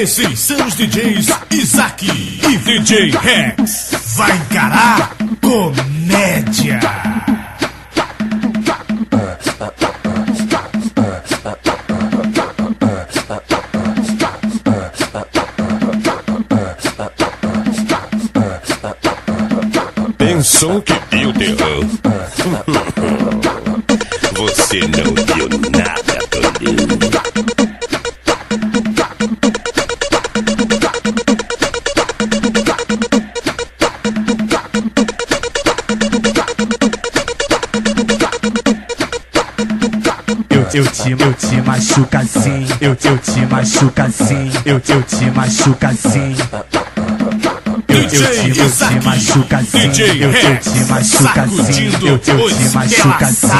Esses são os DJs Isaac e DJ Rex. Vai encarar comédia. Pensou que viu terror? Você não viu nada, Toninho. Eu te machuca assim, eu te machuca assim, eu te machuca assim. Eu te machuca assim, eu te machuca assim, eu te machuca assim.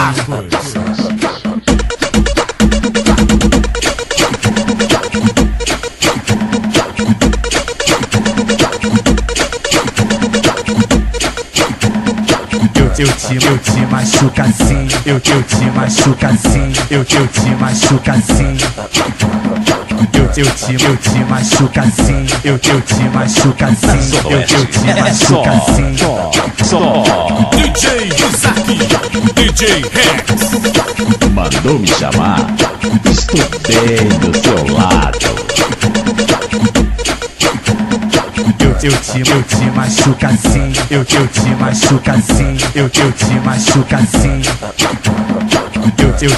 Eu te machuca assim, eu te machuca assim, eu te machuca assim. Eu te machuca assim, eu te machuca assim, eu te machuca assim. DJ Isaac, DJ Rex. Mandou me chamar, estou bem do seu lado. Eu te machuca assim, eu te machuca assim, eu te machuca assim. Eu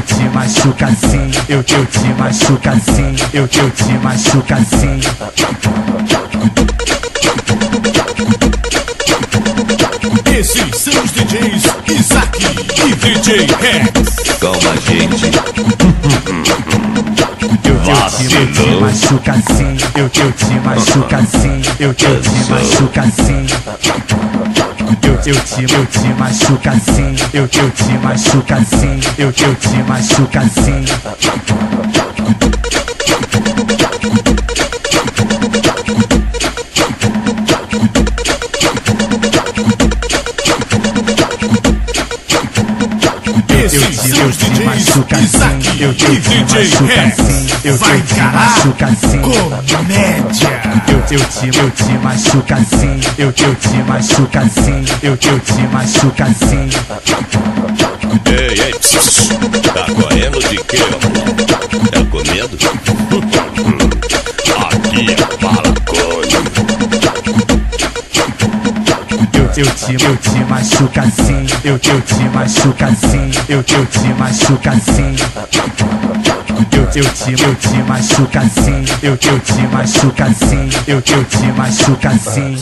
te machuca assim, eu te machuca assim, eu te machuca assim. Esses são os DJs Isaac e DJ Rex. Calma, gente. Eu te machuca assim, eu te machuca assim, eu te machuca assim. Eu te machuca assim, eu te machuca assim, eu te machuca assim. Eu te machuca assim, eu te machuca assim, eu te machuca assim. Comédia. Eu te machuca assim, eu te machuca assim, eu te machuca assim. Ei, tá correndo de quê, mano? Tá com medo? Aqui é Palacone. Eu te machuca assim, eu te machuca assim, eu te machuca assim. Eu te machuca assim, eu te machuca assim, eu te machuca assim.